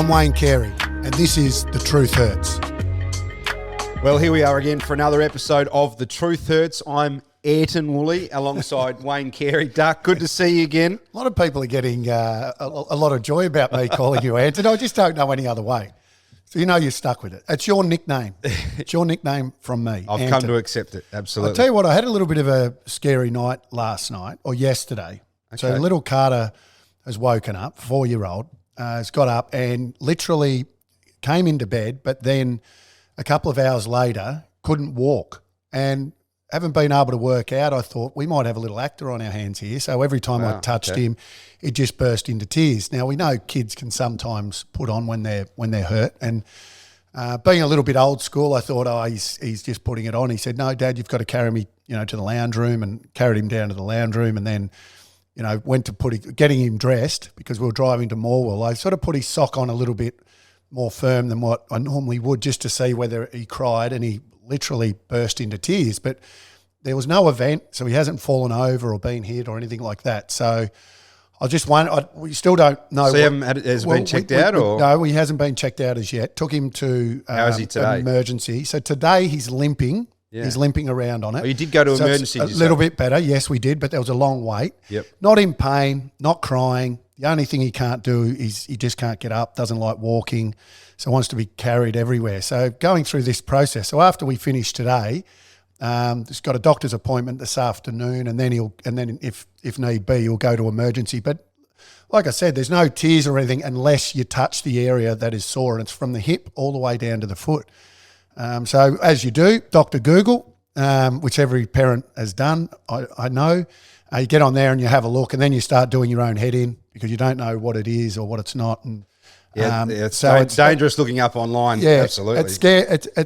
I'm Wayne Carey, and this is The Truth Hurts. Well, here we are again for another episode of The Truth Hurts. I'm Ayrton Woolley alongside Wayne Carey. Duck, good to see you again. A lot of people are getting a lot of joy about me calling you Ayrton. I just don't know any other way. So you know you're stuck with it. It's your nickname. It's your nickname from me. I've Ayrton. come to accept it, absolutely. I'll tell you what, I had a little bit of a scary night last night, or yesterday. Okay. So little Carter has woken up, 4-year-old, has got up and literally came into bed, but then a couple of hours later couldn't walk. And haven't been able to work out, I thought we might have a little actor on our hands here. So every time I touched him, it just burst into tears. Now we know kids can sometimes put on when they're hurt, and being a little bit old school, I thought, he's just putting it on. He said, "No, Dad, you've got to carry me, to the lounge room," and carried him down to the lounge room, and then, went to getting him dressed because we were driving to Morwell. I sort of put his sock on a little bit more firm than what I normally would, just to see whether he cried, and he literally burst into tears. But there was no event, so he hasn't fallen over or been hit or anything like that. So I just we still don't know. So has been checked out? Or no, he hasn't been checked out as yet. Took him to how is he today? An emergency. So today he's limping. Yeah. He's limping around on it. Oh, you did go to emergency? A little bit better. Yes, we did, but there was a long wait. Yep. Not in pain, not crying. The only thing he can't do is he just can't get up, doesn't like walking, so wants to be carried everywhere. So going through this process. So after we finish today, he's got a doctor's appointment this afternoon, and then if need be, he'll go to emergency. But like I said, there's no tears or anything unless you touch the area that is sore, and it's from the hip all the way down to the foot. So as you do, Dr. Google, which every parent has done, I know. You get on there and you have a look, and then you start doing your own head in because you don't know what it is or what it's not. And it's dangerous looking up online. Yeah, absolutely. It's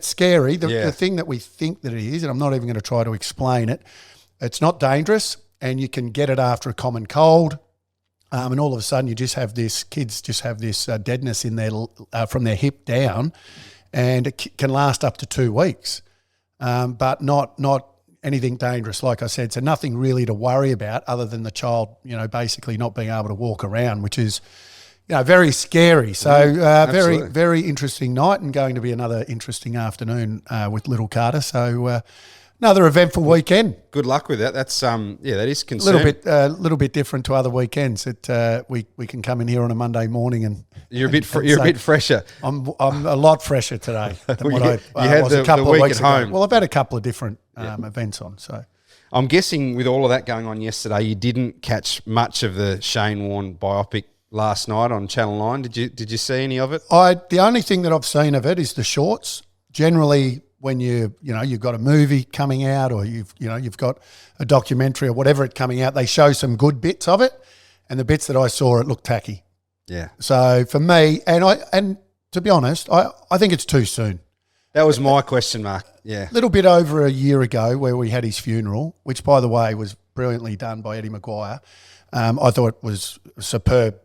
scary. The thing that we think that it is, and I'm not even going to try to explain it, it's not dangerous, and you can get it after a common cold. And all of a sudden kids just have this deadness in their from their hip down, and it can last up to 2 weeks, but not anything dangerous, like I said. So nothing really to worry about other than the child, basically not being able to walk around, which is, very scary. So very, very interesting night, and going to be another interesting afternoon with little Carter. So another eventful weekend. Good luck with that. That's that is concerning. A little bit different to other weekends. That we can come in here on a Monday morning and you're a bit fresher. I'm a lot fresher today than what I was a couple of weeks at home. ago. Well, I've had a couple of different events on. So I'm guessing with all of that going on yesterday, you didn't catch much of the Shane Warne biopic last night on Channel 9. Did you see any of it? The only thing that I've seen of it is the shorts. Generally, when you've got a movie coming out, or you've got a documentary or whatever it coming out, they show some good bits of it, and the bits that I saw, it looked tacky. Yeah. So for me, and to be honest, I think it's too soon. That was my question mark. Yeah. A little bit over a year ago, where we had his funeral, which by the way was brilliantly done by Eddie Maguire. I thought it was superb.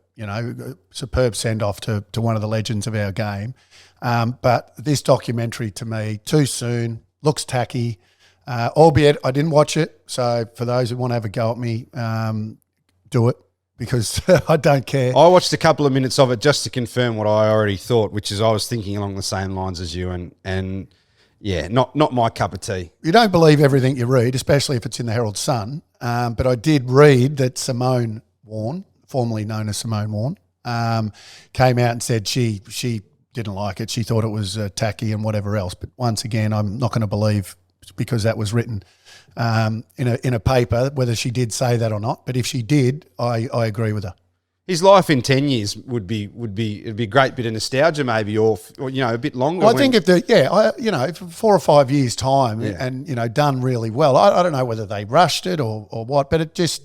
Superb send off to one of the legends of our game. But this documentary, to me, too soon, looks tacky, albeit I didn't watch it. So for those who want to have a go at me, do it, because I don't care. I watched a couple of minutes of it just to confirm what I already thought, which is I was thinking along the same lines as you, and yeah, not my cup of tea. You don't believe everything you read, especially if it's in the Herald Sun. But I did read that Simone Warne, formerly known as Simone Warne, came out and said she didn't like it. She thought it was tacky and whatever else. But once again, I'm not going to believe, because that was written in a paper, whether she did say that or not. But if she did, I agree with her. His life in 10 years it'd be a great bit of nostalgia, maybe, or a bit longer. Well, I think for 4 or 5 years' time, and done really well. I don't know whether they rushed it or what, but it just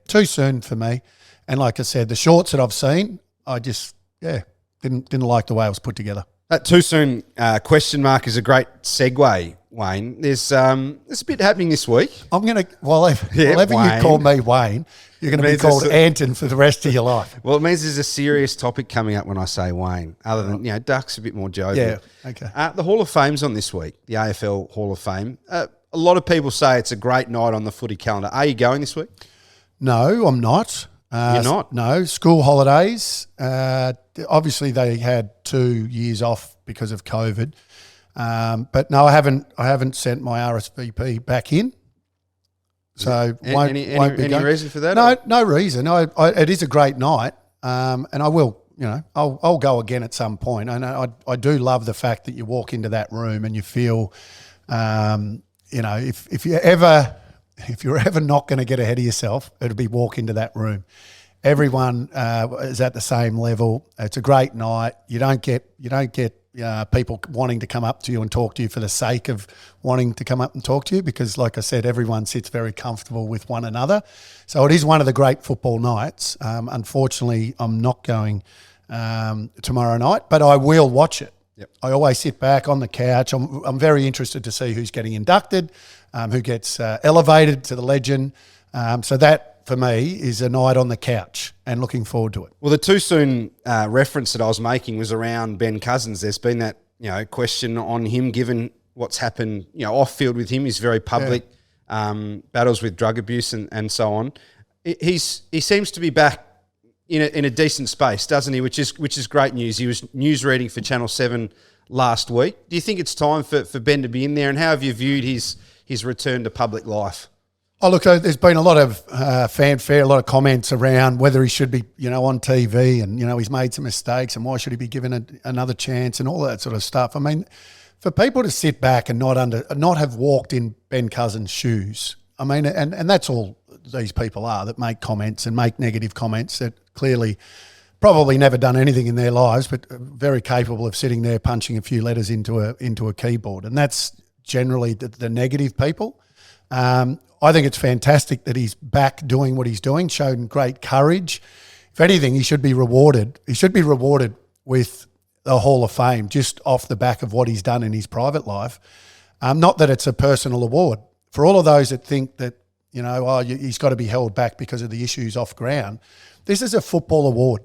too soon for me. And like I said, the shorts that I've seen, I just didn't like the way it was put together. That too soon question mark is a great segue, Wayne. There's a bit happening this week. I'm going to, whenever you call me Wayne, you're going to be called Ayrton for the rest of your life. Well, it means there's a serious topic coming up when I say Wayne, other than, Duck's a bit more jovial. Yeah, okay. The Hall of Fame's on this week, the AFL Hall of Fame. A lot of people say it's a great night on the footy calendar. Are you going this week? No, I'm not. You're not? No, school holidays. Obviously, they had 2 years off because of COVID. But no, I haven't sent my RSVP back in. So any reason for that? No reason. It is a great night, and I will. I'll go again at some point. And I do love the fact that you walk into that room and you feel, if you're ever not going to get ahead of yourself, it'll be walk into that room. Everyone is at the same level. It's a great night. You don't get people wanting to come up to you and talk to you for the sake of wanting to come up and talk to you, because, like I said, everyone sits very comfortable with one another. So it is one of the great football nights. Unfortunately, I'm not going tomorrow night, but I will watch it. Yep. I always sit back on the couch. I'm very interested to see who's getting inducted, who gets elevated to the legend. So that, for me, is a night on the couch and looking forward to it. Well, the too soon reference that I was making was around Ben Cousins. There's been that question on him, given what's happened off field with him. He's very public, battles with drug abuse and so on. He seems to be back in a decent space, doesn't he? Which is great news. He was news reading for Channel 7 last week. Do you think it's time for Ben to be in there? And how have you viewed his return to public life? Oh, look, there's been a lot of fanfare, a lot of comments around whether he should be, on TV, and, he's made some mistakes and why should he be given another chance and all that sort of stuff. I mean, for people to sit back and not have walked in Ben Cousins' shoes, I mean, and that's all these people are that make comments and make negative comments that clearly probably never done anything in their lives, but very capable of sitting there punching a few letters into a keyboard. And that's generally the negative people. I think it's fantastic that he's back doing what he's doing, shown great courage. If anything, he should be rewarded. He should be rewarded with the Hall of Fame just off the back of what he's done in his private life. Not that it's a personal award. For all of those that think that, he's got to be held back because of the issues off ground, this is a football award.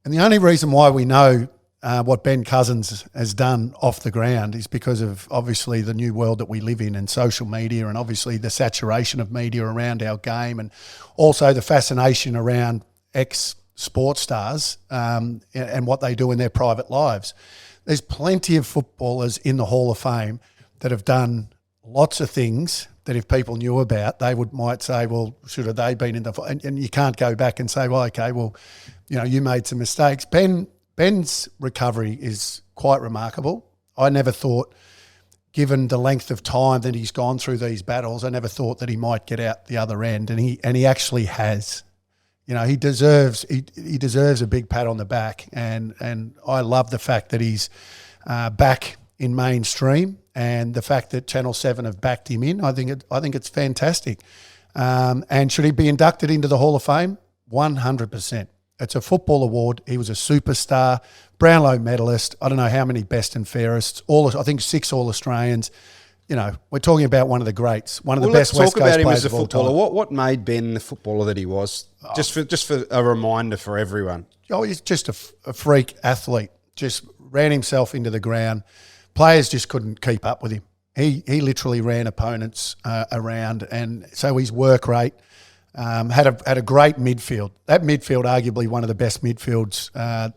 And the only reason why we know what Ben Cousins has done off the ground is because of obviously the new world that we live in and social media, and obviously the saturation of media around our game, and also the fascination around ex-sports stars and what they do in their private lives. There's plenty of footballers in the Hall of Fame that have done lots of things that if people knew about, they might say, well, should have they been in the... And you can't go back and say, well, okay, well, you made some mistakes. Ben's recovery is quite remarkable. I never thought, given the length of time that he's gone through these battles, I never thought that he might get out the other end, and he actually has. He deserves a big pat on the back, and I love the fact that he's back in mainstream, and the fact that Channel 7 have backed him in. I think it's fantastic. And should he be inducted into the Hall of Fame? 100%. It's a football award. He was a superstar, Brownlow medalist. I don't know how many best and fairest. I think 6 All-Australians. We're talking about one of the greats, one of the best West Coast players of all time. Let's talk about him as a footballer. What made Ben the footballer that he was? Just for a reminder for everyone. Oh, he's just a freak athlete. Just ran himself into the ground. Players just couldn't keep up with him. He literally ran opponents around, and so his work rate. Had a great midfield. That midfield, arguably one of the best midfields.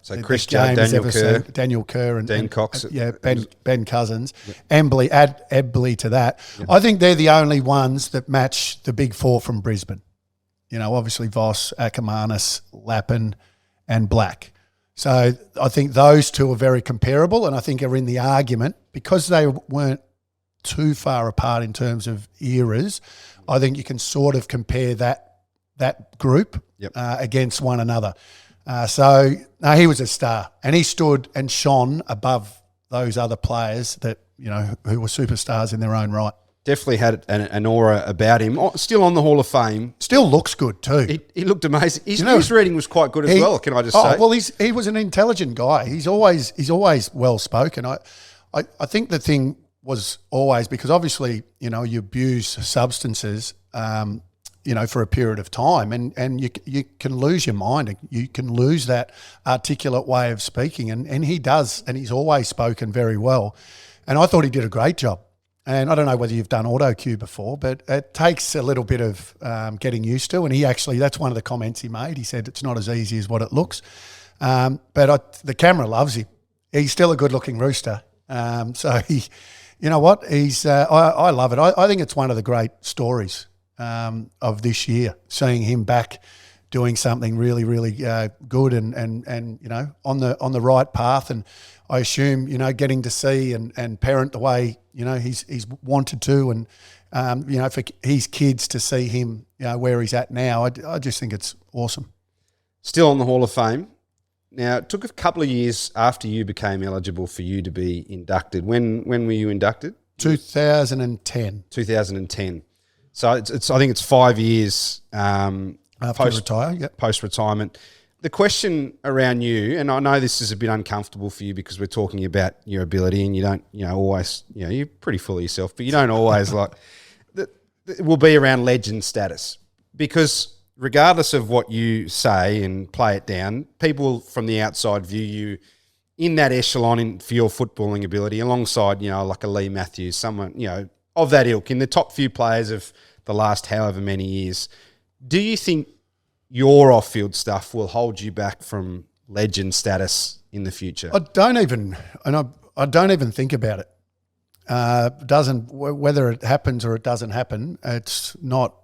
So Chris Judd, Daniel Kerr, and Dean Cox. Ben Cousins. Yep. Add Ebley to that. Yep. I think they're the only ones that match the big four from Brisbane. Obviously Voss, Ackermanis, Lappin, and Black. So I think those two are very comparable, and I think are in the argument because they weren't too far apart in terms of eras. I think you can sort of compare that group against one another. So he was a star, and he stood and shone above those other players that who were superstars in their own right. Definitely had an aura about him. Still on the Hall of Fame. Still looks good too. He looked amazing. His news reading was quite good as well. Can I just say? Well, he was an intelligent guy. He's always well spoken. I think the thing was always, because obviously you abuse substances for a period of time, and you can lose your mind. You can lose that articulate way of speaking, and he does, and he's always spoken very well. And I thought he did a great job. And I don't know whether you've done auto cue before, but it takes a little bit of getting used to. And that's one of the comments he made. He said it's not as easy as what it looks. The camera loves him. He's still a good-looking rooster. So you know what? I love it. I think it's one of the great stories of this year, seeing him back doing something really, really good and you know, on the right path. And I assume, you know, getting to see and parent the way, you know, he's wanted to, and you know, for his kids to see him, you know, where he's at now, I just think it's awesome. Still on the Hall of Fame. Now, it took a couple of years after you became eligible for you to be inducted. When were you inducted? 2010. 2010. So I think it's 5 years After you retire, yep. Post-retirement. The question around you, and I know this is a bit uncomfortable for you because we're talking about your ability and you don't, you know, always, you know, you're pretty full of yourself, but you don't always like, it will be around legend status, because regardless of what you say and play it down, people from the outside view you in that echelon for your footballing ability alongside, you know, like a Lee Matthews, someone, you know, of that ilk, in the top few players of the last however many years. Do you think your off-field stuff will hold you back from legend status in the future? I don't even think about it. Whether it happens or it doesn't happen, it's not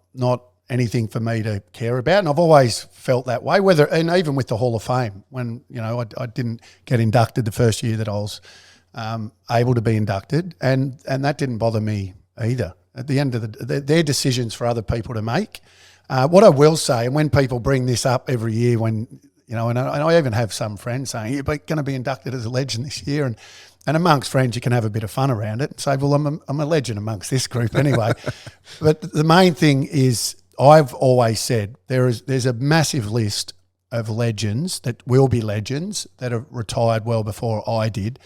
anything for me to care about. And I've always felt that way. And even with the Hall of Fame, when, you know, I didn't get inducted the first year that I was able to be inducted, and that didn't bother me either. At the end of they're decisions for other people to make. What I will say, and when people bring this up every year, when, you know, and I even have some friends saying, you're going to be inducted as a legend this year, and amongst friends you can have a bit of fun around it and say, well, I'm a legend amongst this group anyway. But the main thing is, I've always said there's a massive list of legends that will be legends that have retired well before I did.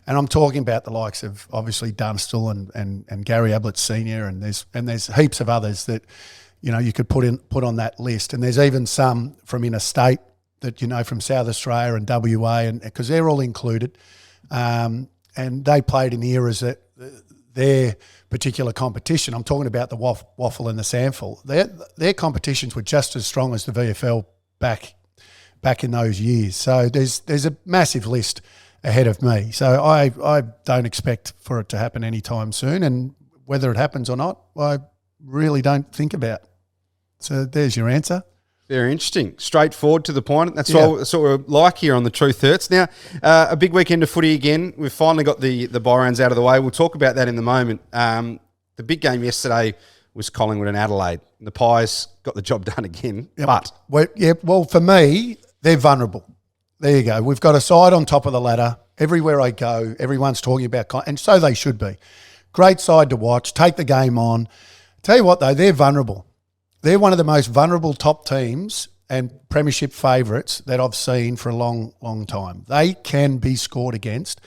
And I'm talking about the likes of obviously Dunstall and Gary Ablett Senior, and there's heaps of others that, you know, you could put on that list. And there's even some from interstate that, you know, from South Australia and WA, and because they're all included. And they played in eras that their particular competition, I'm talking about the waffle and the sample, their competitions were just as strong as the VFL back in those years. So there's a massive list ahead of me. So I don't expect for it to happen anytime soon. And whether it happens or not, I really don't think about. So there's your answer. Very interesting. Straightforward to the point. That's what we're like here on the Truth Hurts. Now, a big weekend of footy again. We've finally got the Byrons out of the way. We'll talk about that in the moment. The big game yesterday was Collingwood and Adelaide. The Pies got the job done again. Yep. Well, for me, they're vulnerable. There you go. We've got a side on top of the ladder. Everywhere I go, everyone's talking about, and so they should be. Great side to watch. Take the game on. Tell you what, though, they're vulnerable. They're one of the most vulnerable top teams and premiership favourites that I've seen for a long, long time. They can be scored against.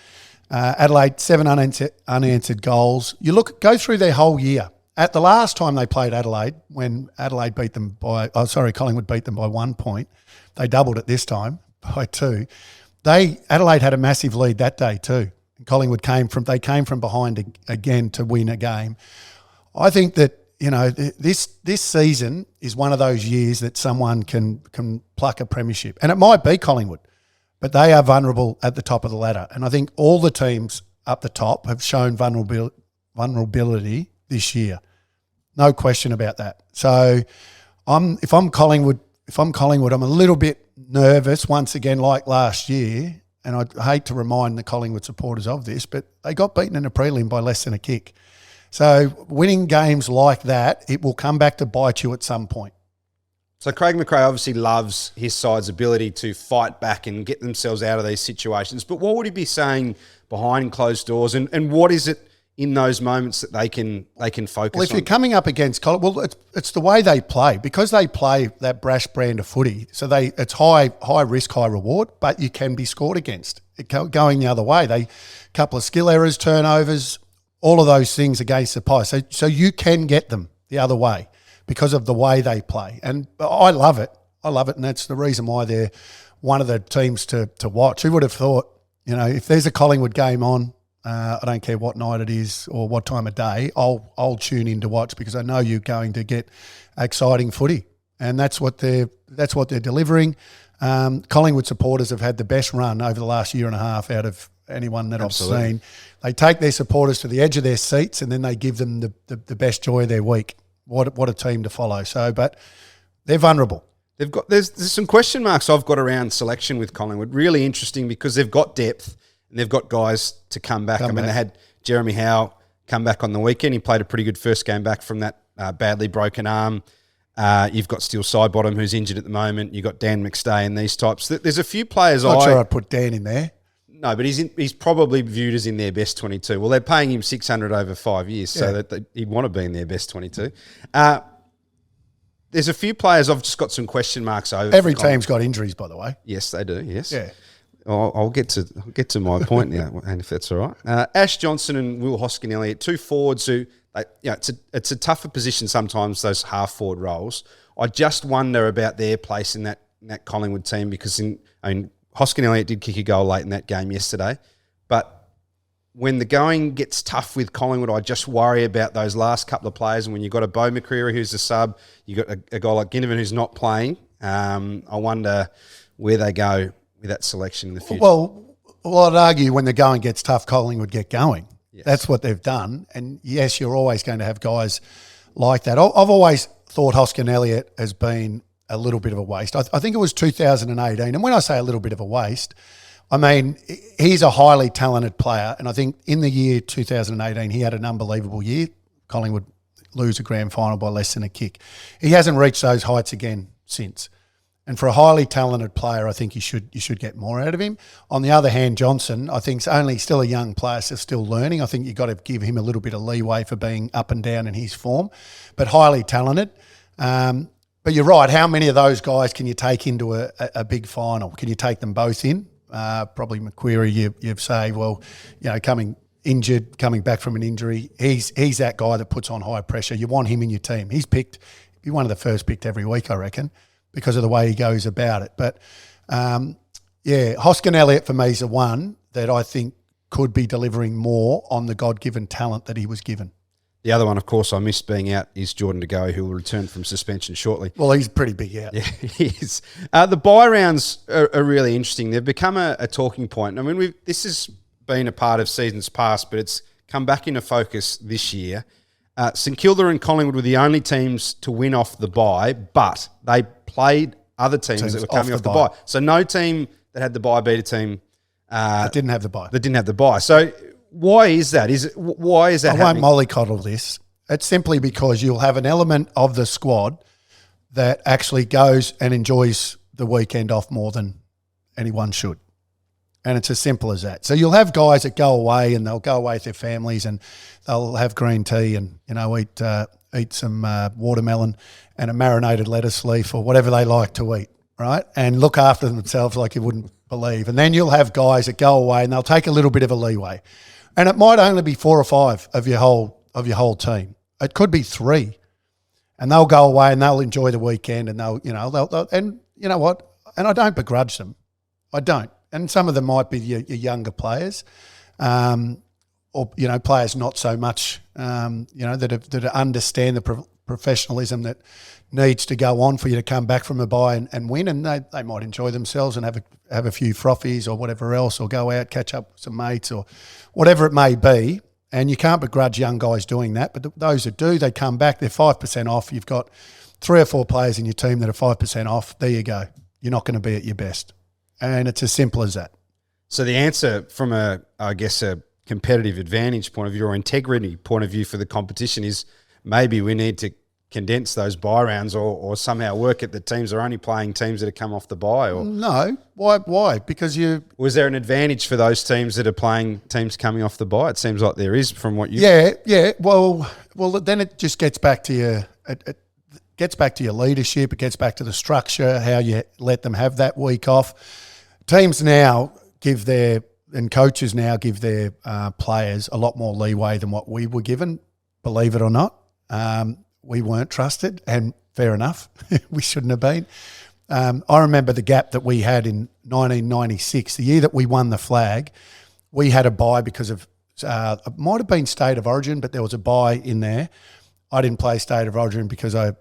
Adelaide, 7 unanswered goals. Go through their whole year. At the last time they played Adelaide, when Collingwood beat them by 1 point, they doubled it this time by 2. Adelaide had a massive lead that day too. Collingwood came from behind again to win a game. I think that, you know, this season is one of those years that someone can pluck a premiership. And it might be Collingwood, but they are vulnerable at the top of the ladder. And I think all the teams up the top have shown vulnerability this year. No question about that. So if I'm Collingwood, I'm a little bit nervous once again like last year. And I hate to remind the Collingwood supporters of this, but they got beaten in a prelim by less than a kick. So winning games like that, it will come back to bite you at some point. So Craig McRae obviously loves his side's ability to fight back and get themselves out of these situations. But what would he be saying behind closed doors? And what is it in those moments that they can focus on? Well, if you're coming up against Collingwood, well, it's the way they play. Because they play that brash brand of footy, so it's high risk, high reward, but you can be scored against. Going the other way, a couple of skill errors, turnovers, all of those things against the Pies. So you can get them the other way because of the way they play. And I love it. And that's the reason why they're one of the teams to watch. Who would have thought, you know, if there's a Collingwood game on, I don't care what night it is or what time of day. I'll tune in to watch because I know you're going to get exciting footy, and that's what they're delivering. Collingwood supporters have had the best run over the last year and a half out of anyone that Absolutely. I've seen. They take their supporters to the edge of their seats and then they give them the best joy of their week. What a team to follow. So, but they're vulnerable. There's some question marks I've got around selection with Collingwood. Really interesting because they've got depth and they've got guys to come back. They had Jeremy Howe come back on the weekend. He played a pretty good first game back from that badly broken arm. You've got Steele Sidebottom, who's injured at the moment. You've got Dan McStay and these types. There's a few players Not sure I'd put Dan in there. No, but he's probably viewed as in their best 22. Well, they're paying him $600 over 5 years, so that he'd want to be in their best 22. There's a few players I've just got some question marks over. Every team's got injuries, by the way. Yes, they do. Yes. Yeah. I'll get to my point now, and if that's all right. Ash Johnson and Will Hoskin-Elliott, two forwards who, it's a tougher position sometimes, those half forward roles. I just wonder about their place in that Collingwood team because Hoskin-Elliott did kick a goal late in that game yesterday, but when the going gets tough with Collingwood, I just worry about those last couple of players. And when you've got a Beau McCreary who's a sub, you've got a guy like Ginnivan who's not playing, I wonder where they go with that selection in the future. Well, I'd argue when the going gets tough, Collingwood get going. Yes. That's what they've done. And yes, you're always going to have guys like that. I've always thought Hoskin-Elliott has been a little bit of a waste. I think it was 2018. And when I say a little bit of a waste, I mean, he's a highly talented player. And I think in the year 2018, he had an unbelievable year. Collingwood lose a grand final by less than a kick. He hasn't reached those heights again since. And for a highly talented player, I think you should get more out of him. On the other hand, Johnson, I think, is only still a young player, so still learning. I think you've got to give him a little bit of leeway for being up and down in his form, but highly talented. But you're right. How many of those guys can you take into a big final? Can you take them both in? Probably McQuarrie, you'd say, well, coming back from an injury, he's that guy that puts on high pressure. You want him in your team. He'd be one of the first picked every week, I reckon, because of the way he goes about it. But, Hoskin-Elliott for me is the one that I think could be delivering more on the God-given talent that he was given. The other one, of course, I missed being out is Jordan De Goey, who will return from suspension shortly. Well, he's pretty big out. Yeah, he is. The bye rounds are really interesting. They've become a talking point. I mean, this has been a part of seasons past, but it's come back into focus this year. St Kilda and Collingwood were the only teams to win off the bye, but they played other teams that were coming off the bye. So no team that had the bye beat a team that didn't have the bye. So why is that? Why is that happening? I won't mollycoddle this. It's simply because you'll have an element of the squad that actually goes and enjoys the weekend off more than anyone should. And it's as simple as that. So you'll have guys that go away and they'll go away with their families and they'll have green tea and, eat some watermelon and a marinated lettuce leaf or whatever they like to eat, right? And look after themselves like you wouldn't believe. And then you'll have guys that go away and they'll take a little bit of a leeway. And it might only be 4 or 5 of your whole team. It could be 3. And they'll go away and they'll enjoy the weekend and they'll and you know what? And I don't begrudge them. I don't. And some of them might be your younger players, or players not so much, that understand the professionalism that needs to go on for you to come back from a bye and win, and they might enjoy themselves and have a few frothies or whatever else, or go out, catch up with some mates or whatever it may be. And you can't begrudge young guys doing that, but those that do, they come back, they're 5% off. You've got 3 or 4 players in your team that are 5% off. There you go. You're not going to be at your best. And it's as simple as that. So the answer from a competitive advantage point of view or integrity point of view for the competition is maybe we need to condense those bye rounds or somehow work it that teams are only playing teams that have come off the bye? Or no. Why? Because was there an advantage for those teams that are playing teams coming off the bye? It seems like there is from what you... Yeah. Well, then it just gets back to your... It gets back to your leadership. It gets back to the structure, how you let them have that week off. Teams now coaches now give their players a lot more leeway than what we were given, believe it or not. We weren't trusted, and fair enough. We shouldn't have been. I remember the gap that we had in 1996, the year that we won the flag. We had a bye because of It might have been State of Origin, but there was a bye in there. I didn't play State of Origin because I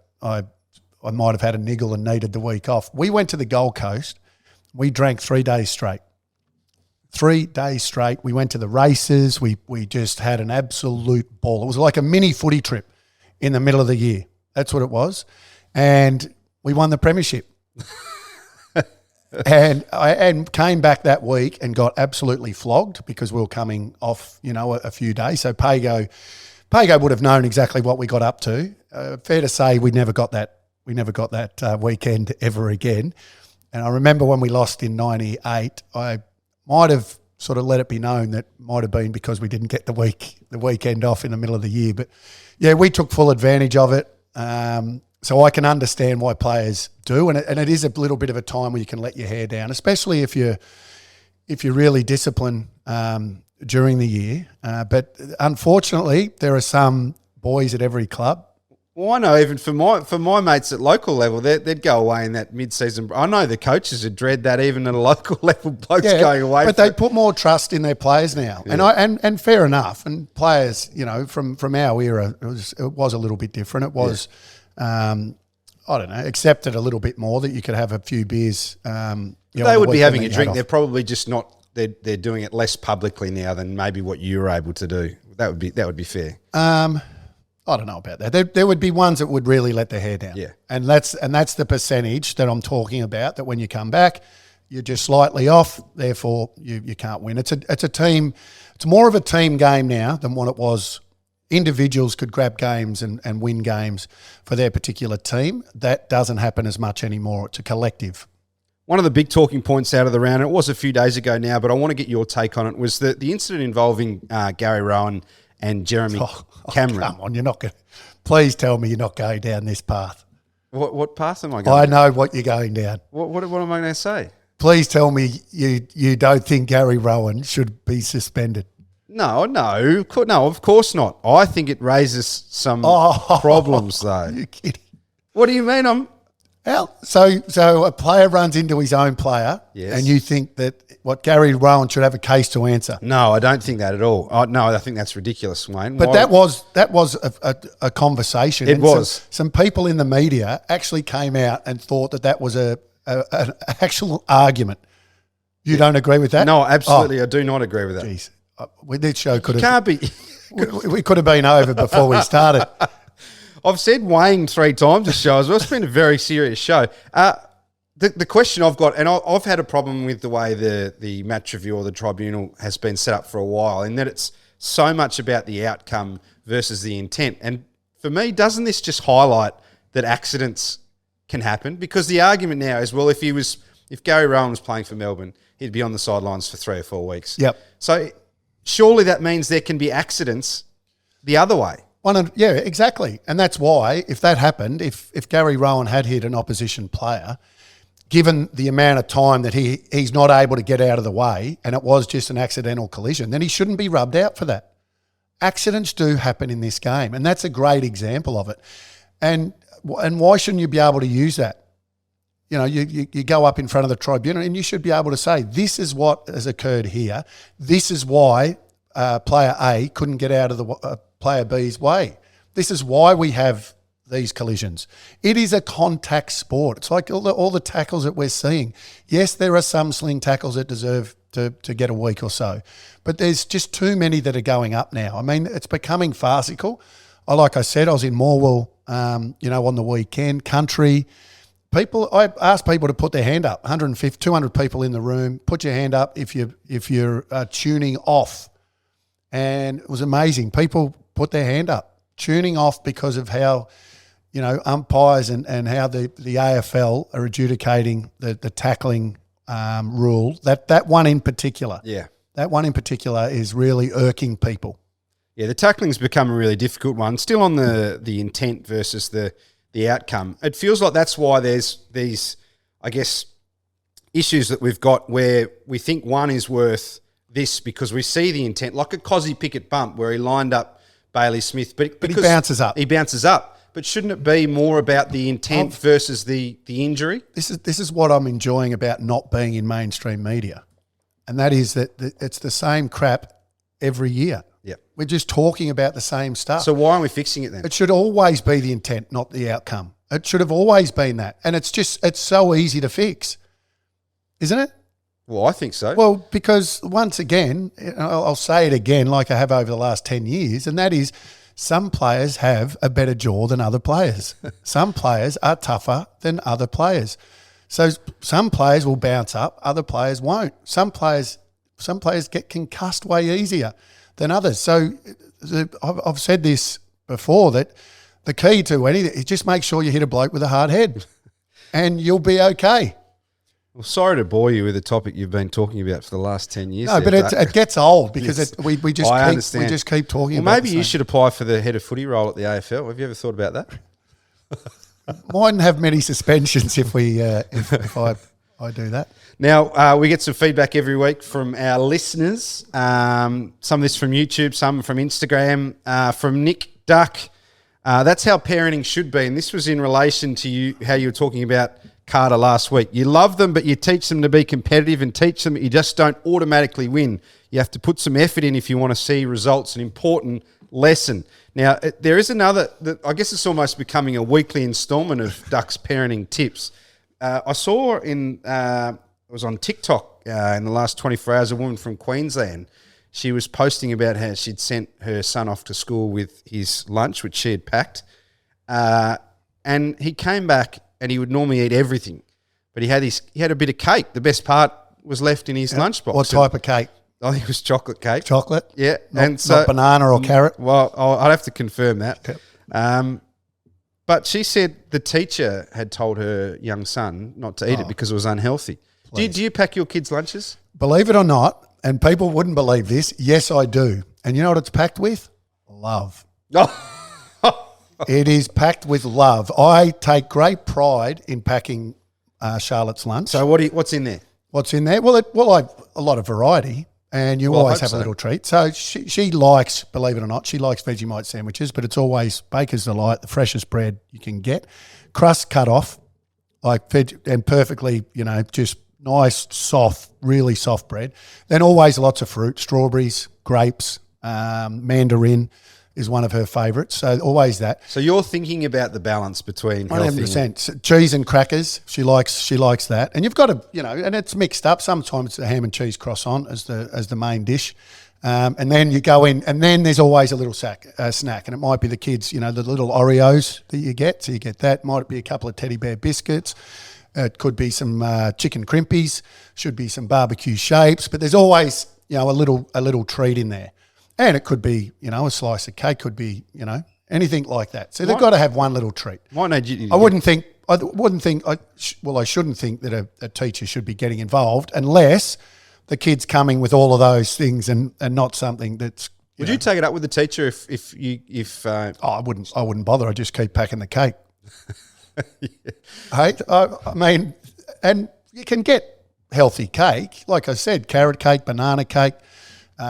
might have had a niggle and needed the week off. We went to the Gold Coast. We drank 3 days straight. 3 days straight. We went to the races. We just had an absolute ball. It was like a mini footy trip in the middle of the year. That's what it was. And we won the premiership. and came back that week and got absolutely flogged because we were coming off, a few days. So Pago would have known exactly what we got up to. Fair to say we never got that weekend ever again. And I remember when we lost in 98, I might have sort of let it be known that might have been because we didn't get the weekend off in the middle of the year. But yeah, we took full advantage of it. So I can understand why players do, and it is a little bit of a time where you can let your hair down, especially if you're really disciplined during the year. But unfortunately, there are some boys at every club. Well, I know even for my mates at local level, they'd go away in that mid-season. I know the coaches would dread that even at a local level, blokes going away. But they put more trust in their players now, and fair enough. And players, from our era, it was a little bit different. It was. I don't know, accepted a little bit more that you could have a few beers. They would be having a drink. They're probably just not. They're doing it less publicly now than maybe what you were able to do. That would be fair. I don't know about that. There would be ones that would really let their hair down. Yeah, and that's the percentage that I'm talking about. That when you come back, you're just slightly off. Therefore, you can't win. It's a team. It's more of a team game now than what it was. Individuals could grab games and win games for their particular team. That doesn't happen as much anymore. It's a collective. One of the big talking points out of the round, it was a few days ago now, but I want to get your take on it, was the incident involving Gary Rohan and Jeremy Cameron. Come on, you're not going. Please tell me you're not going down this path. What path am I going? I know what you're going down. What am I going to say? Please tell me you don't think Gary Rohan should be suspended. No, of course not. I think it raises some problems, though. You're kidding. What do you mean? So a player runs into his own player, yes, and you think that Gary Rohan should have a case to answer? No, I don't think that at all. No, I think that's ridiculous, Wayne. But that was a conversation. It was. Some people in the media actually came out and thought that was an actual argument. You don't agree with that? No, absolutely, I do not agree with that. Jeez. This show could have... Can't be... we could have been over before we started. I've said Wayne 3 times this show as well. It's been a very serious show. The question I've got, and I've had a problem with the way the match review or the tribunal has been set up for a while, in that it's so much about the outcome versus the intent. And for me, doesn't this just highlight that accidents can happen? Because the argument now is, well, if Gary Rohan was playing for Melbourne, he'd be on the sidelines for 3 or 4 weeks. Yep. So surely that means there can be accidents the other way. Yeah, exactly. And that's why, if that happened, if Gary Rohan had hit an opposition player, given the amount of time that he's not able to get out of the way, and it was just an accidental collision, then he shouldn't be rubbed out for that. Accidents do happen in this game, and that's a great example of it. And why shouldn't you be able to use that? You go up in front of the tribunal and you should be able to say, this is what has occurred here. This is why player A couldn't get out of the player B's way. This is why we have these collisions. It is a contact sport. It's like all the tackles that we're seeing. Yes, there are some sling tackles that deserve to get a week or so, but there's just too many that are going up now. I mean, it's becoming farcical. Like I said, I was in Morwell, on the weekend, country. I asked people to put their hand up. 150, 200 people in the room. Put your hand up if you're tuning off, and it was amazing. People put their hand up, tuning off because of how, umpires and how the AFL are adjudicating the tackling rule. That one in particular. Yeah, that one in particular is really irking people. Yeah, the tackling's become a really difficult one. Still on the intent versus the outcome. It feels like that's why there's these, I guess, issues that we've got where we think one is worth this because we see the intent, like a Cozzy Pickett bump where he lined up Bailey Smith. But he bounces up. He bounces up. But shouldn't it be more about the intent versus the injury? This is what I'm enjoying about not being in mainstream media. And that is that it's the same crap every year. Yep. We're just talking about the same stuff. So why aren't we fixing it then? It should always be the intent, not the outcome. It should have always been that. And it's so easy to fix, isn't it? Well, I think so. Well, because once again, I'll say it again like I have over the last 10 years, and that is some players have a better jaw than other players. Some players are tougher than other players. So some players will bounce up, other players won't. Some players get concussed way easier than others. So I've said this before, that the key to anything is just make sure you hit a bloke with a hard head and you'll be okay. Well, sorry to bore you with a topic you've been talking about for the last 10 years. No, but it gets old because Yes. we just keep talking about it. Maybe you should apply for the head of footy role at the AFL. Have you ever thought about that? Mightn't have many suspensions if I do that. Now, we get some feedback every week from our listeners. Some of this from YouTube, some from Instagram, from Nick Duck. That's how parenting should be. And this was in relation to how you were talking about Carter last week. You love them, but you teach them to be competitive and teach them that you just don't automatically win. You have to put some effort in if you want to see results, an important lesson. Now, there is another, I guess it's almost becoming a weekly installment of Duck's parenting tips. I saw it was on TikTok in the last 24 hours, a woman from Queensland. She was posting about how she'd sent her son off to school with his lunch, which she had packed. And he came back and he would normally eat everything. But he had a bit of cake. The best part was left in his lunchbox. What type of cake? I think it was chocolate cake. Chocolate? Yeah. Not banana or carrot? Well, I'd have to confirm that. Okay. But she said the teacher had told her young son not to eat it because it was unhealthy. Do you pack your kids' lunches? Believe it or not, and people wouldn't believe this, yes, I do. And you know what it's packed with? Love. It is packed with love. I take great pride in packing Charlotte's lunch. So what's in there? What's in there? Well, a lot of variety, and you always have a little treat. So she likes, believe it or not, she likes Vegemite sandwiches, but it's always Baker's Delight, the freshest bread you can get. Crust cut off, and perfectly, just nice, soft, really soft bread. Then always lots of fruit, strawberries, grapes, mandarin is one of her favourites. So always that. So you're thinking about the balance between healthy 100%. Cheese and crackers, she likes that. And you've got to, and it's mixed up. Sometimes it's a ham and cheese croissant as the main dish. And then you go in, and then there's always a little snack. And it might be the kids, the little Oreos that you get. So you get that. Might be a couple of teddy bear biscuits. It could be some chicken crimpies. Should be some barbecue shapes. But there's always, a little treat in there. And it could be, a slice of cake, could be, anything like that. So they've got to have one little treat. I shouldn't think that a teacher should be getting involved unless the kid's coming with all of those things and not something that's. Would you take it up with the teacher if I wouldn't bother. I just keep packing the cake. Hey, I mean, and you can get healthy cake, like I said, carrot cake, banana cake.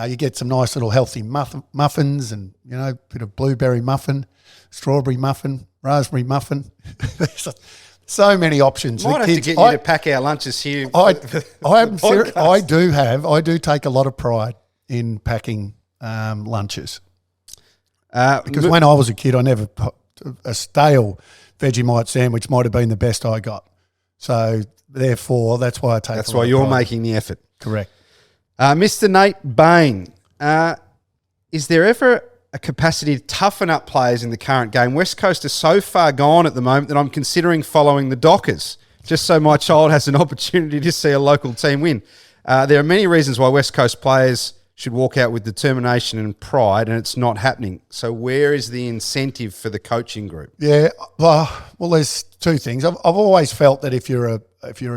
You get some nice little healthy muffins and, a bit of blueberry muffin, strawberry muffin, raspberry muffin. There's so many options. Might have to get you to pack our lunches here. I do take a lot of pride in packing lunches. Because when I was a kid, a stale Vegemite sandwich might have been the best I got. So therefore, that's why I take. That's why you're making the effort. Correct. Mr. Nate Bain, is there ever a capacity to toughen up players in the current game? West Coast is so far gone at the moment that I'm considering following the Dockers, just so my child has an opportunity to see a local team win. There are many reasons why West Coast players should walk out with determination and pride, and it's not happening. So where is the incentive for the coaching group? Yeah, well, there's two things. I've always felt that if you're a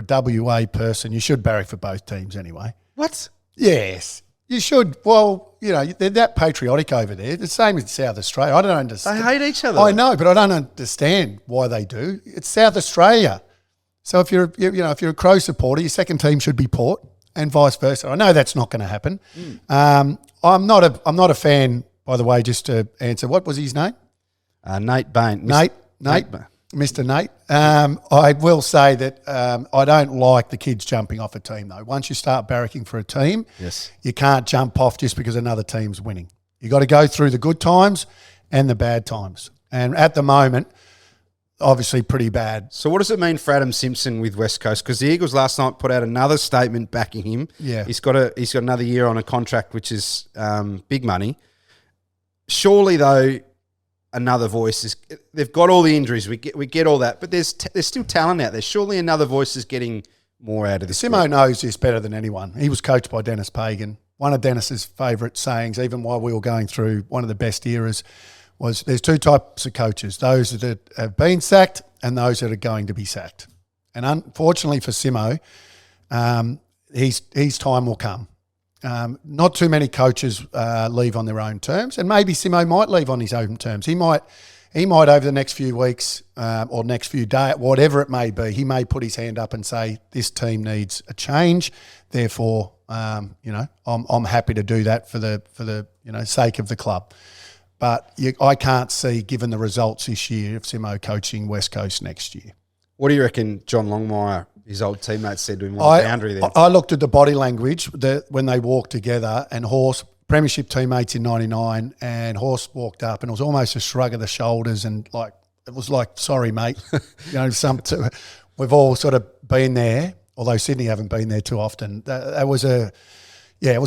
WA person, you should barrack for both teams anyway. What? Yes, you should. Well, they're that patriotic over there. The same in South Australia. I don't understand. They hate each other. I know, but I don't understand why they do. It's South Australia. So if you're a Crow supporter, your second team should be Port, and vice versa. I know that's not going to happen. I'm not a fan, by the way. Just to answer, what was his name? Nate Bain. Nate. Mr. Nate. I will say that I don't like the kids jumping off a team, though. Once you start barracking for a team, Yes, you can't jump off just because another team's winning. You got to go through the good times and the bad times. And at the moment, obviously pretty bad. So what does it mean for Adam Simpson with West Coast? Because the Eagles last night put out another statement backing him. Yeah. He's got another year on a contract, which is big money. Surely, though, another voice is. They've got all the injuries. We get all that, but there's still talent out there. Surely, another voice is getting more out of this. Simo knows this better than anyone. He was coached by Dennis Pagan. One of Dennis's favourite sayings, even while we were going through one of the best eras, was there's two types of coaches: those that have been sacked and those that are going to be sacked. And unfortunately for Simo, his time will come. Not too many coaches leave on their own terms, and maybe Simo might leave on his own terms. He might over the next few weeks or next few days, whatever it may be, he may put his hand up and say, this team needs a change. Therefore, I'm happy to do that for the sake of the club. But I can't see, given the results this year, of Simo coaching West Coast next year. What do you reckon John Longmire, his old teammate, said to him on the boundary there? I looked at the body language when they walked together, and Horse, premiership teammates in 99, and Horse walked up, and it was almost a shrug of the shoulders, and it was like, sorry, mate. We've all sort of been there, although Sydney haven't been there too often. It was a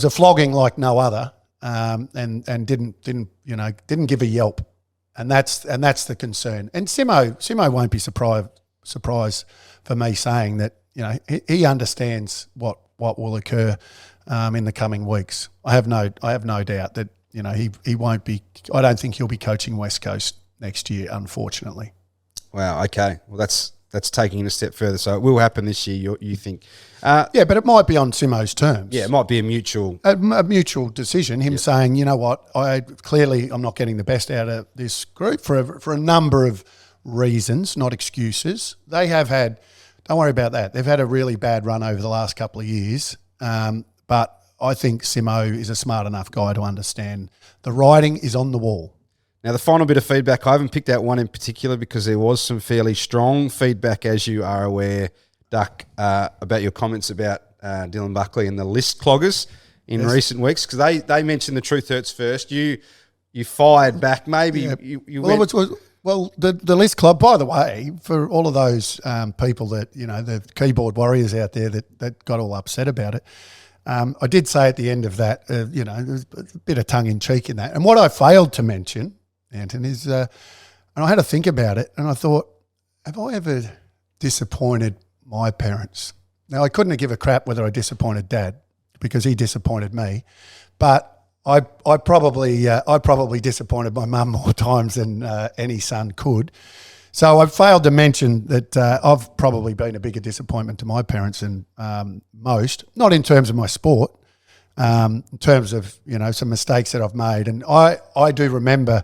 flogging like no other, and didn't give a yelp, and that's the concern. And Simo won't be surprised for me saying that he understands what will occur in the coming weeks. I have no doubt that he won't be. I don't think he'll be coaching West Coast next year, unfortunately. Wow. Okay. Well, that's taking it a step further. So it will happen this year. You think? Yeah, but it might be on Simo's terms. Yeah, it might be a mutual decision. Him saying, you know what, I'm not getting the best out of this group for a number of reasons, not excuses. They have had. Don't worry about that. They've had a really bad run over the last couple of years. But I think Simo is a smart enough guy to understand the writing is on the wall. Now, the final bit of feedback, I haven't picked out one in particular because there was some fairly strong feedback, as you are aware, Duck, about your comments about Dylan Buckley and the list cloggers in recent weeks, because they mentioned the truth hurts first. You fired back. Maybe you went... Well, the list club, by the way, for all of those people that, the keyboard warriors out there that got all upset about it, I did say at the end of that, there's a bit of tongue-in-cheek in that. And what I failed to mention, Anton, is, and I had to think about it, and I thought, have I ever disappointed my parents? Now, I couldn't give a crap whether I disappointed Dad because he disappointed me, but I probably disappointed my mum more times than any son could. So I failed to mention that I've probably been a bigger disappointment to my parents than most, not in terms of my sport, in terms of, some mistakes that I've made. And I do remember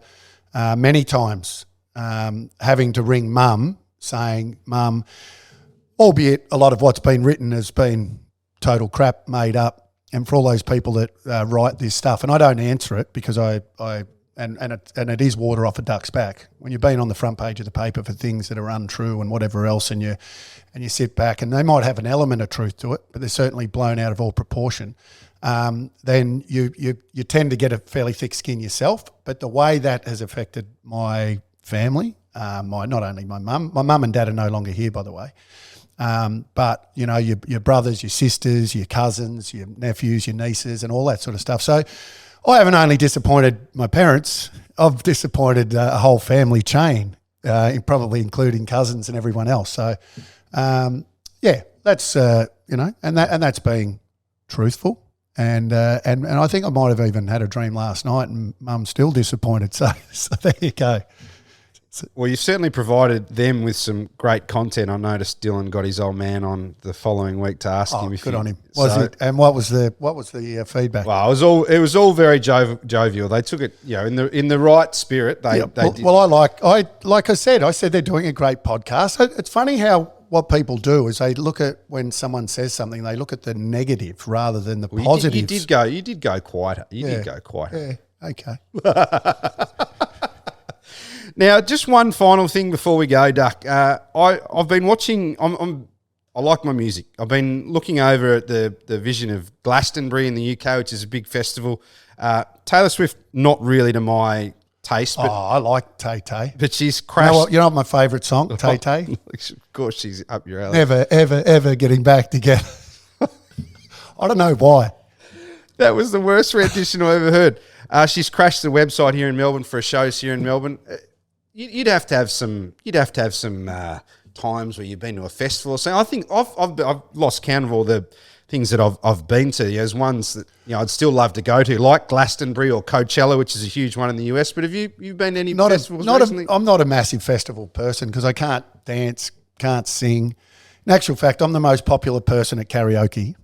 many times having to ring Mum saying, Mum, albeit a lot of what's been written has been total crap made up, and for all those people that write this stuff, and I don't answer it because and it is water off a duck's back. When you've been on the front page of the paper for things that are untrue and whatever else, and you sit back, and they might have an element of truth to it, but they're certainly blown out of all proportion. Then you tend to get a fairly thick skin yourself. But the way that has affected my family, not only my mum and dad are no longer here, by the way. But your brothers, your sisters, your cousins, your nephews, your nieces, and all that sort of stuff. So I haven't only disappointed my parents, I've disappointed a whole family chain, probably including cousins and everyone else. So that's and that's being truthful. And I think I might have even had a dream last night, and Mum's still disappointed. So there you go. Well, you've certainly provided them with some great content. I noticed Dylan got his old man on the following week to ask him if good on him. And what was the feedback? Well, it was all very jovial. They took it, in the right spirit. They did. Well, I said they're doing a great podcast. It's funny how what people do is they look at when someone says something, they look at the negative rather than the positives. You did go quieter. You did go quieter. Yeah. Okay. Now, just one final thing before we go, Duck. I've been watching. I like my music. I've been looking over at the vision of Glastonbury in the UK, which is a big festival. Taylor Swift, not really to my taste. But, I like Tay Tay. But she's crashed. You know what my favourite song, Tay Tay? Of course, she's up your alley. Never, ever, ever getting back together. I don't know why. That was the worst rendition I ever heard. She's crashed the website here in Melbourne for a show here in Melbourne. You'd have to have some. You'd have to have some times where you've been to a festival. So I think I've lost count of all the things that I've been to. There's ones that I'd still love to go to, like Glastonbury or Coachella, which is a huge one in the US. But have you been to any festivals recently? I'm not a massive festival person because I can't dance, can't sing. In actual fact, I'm the most popular person at karaoke,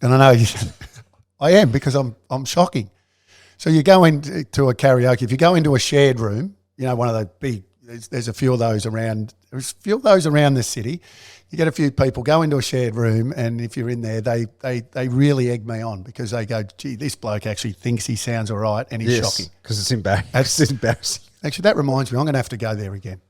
and I know I am because I'm shocking. So you go into a karaoke. If you go into a shared room, one of the big. There's a few of those around. There's a few of those around the city. You get a few people go into a shared room, and if you're in there, they really egg me on because they go, "Gee, this bloke actually thinks he sounds all right, and he's shocking." Because it's embarrassing. It's embarrassing. Actually, that reminds me, I'm going to have to go there again.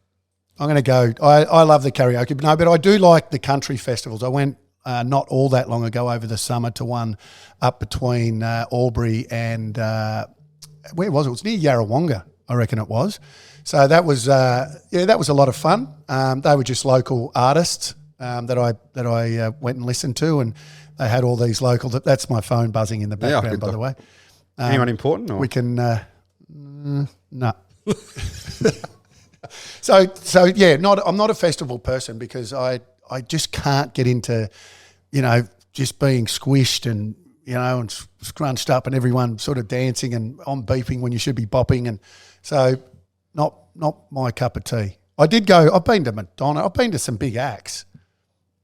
I'm going to go. I love the karaoke, but I do like the country festivals. I went not all that long ago over the summer to one up between Albury and where was it? It was near Yarrawonga, I reckon it was. So that was that was a lot of fun. They were just local artists that I went and listened to, and they had all these local. That's my phone buzzing in the background, by the way. Anyone important? Or? We can no. So yeah, I'm not a festival person because I just can't get into just being squished and and scrunched up and everyone sort of dancing and I'm beeping when you should be bopping, and so. Not my cup of tea. I've been to Madonna. I've been to some big acts,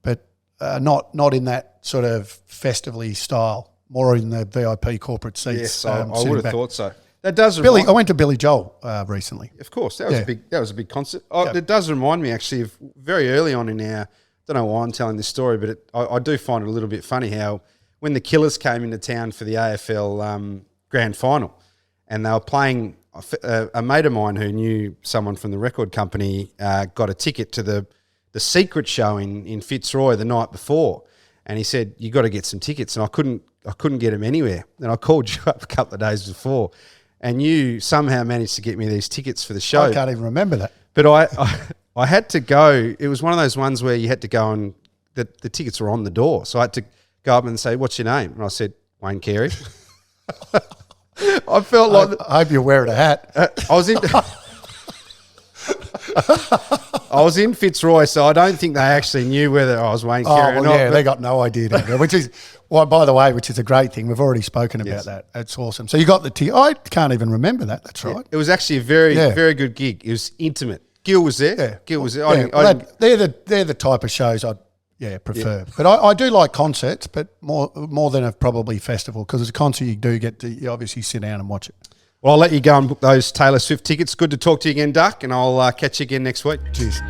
but not in that sort of festivally style. More in the VIP corporate seats. Yes, I would have thought so. That does. I went to Billy Joel recently. Of course, that was a big concert. It does remind me actually of very early on in our. Don't know why I'm telling this story, but I do find it a little bit funny how when the Killers came into town for the AFL Grand Final, and they were playing. A mate of mine who knew someone from the record company got a ticket to the secret show in Fitzroy the night before, and he said you got to get some tickets, and I couldn't get them anywhere. And I called you up a couple of days before, and you somehow managed to get me these tickets for the show. I can't even remember that. But I had to go. It was one of those ones where you had to go and the tickets were on the door, so I had to go up and say, "What's your name?" And I said, "Wayne Carey." I felt like I hope you're wearing a hat. I was in Fitzroy, so I don't think they actually knew whether I was Wayne Carey or not. Yeah, they got no idea, which is by the way, which is a great thing. We've already spoken about that. It's awesome. So you got the ticket. I can't even remember that. That's right. It was actually a very good gig. It was intimate. Gil was there. Yeah. Gil was there. They're the type of shows I'd prefer. Yeah. But I do like concerts, but more than a probably festival, because as a concert you do get to obviously sit down and watch it. Well, I'll let you go and book those Taylor Swift tickets. Good to talk to you again, Duck, and I'll catch you again next week. Cheers.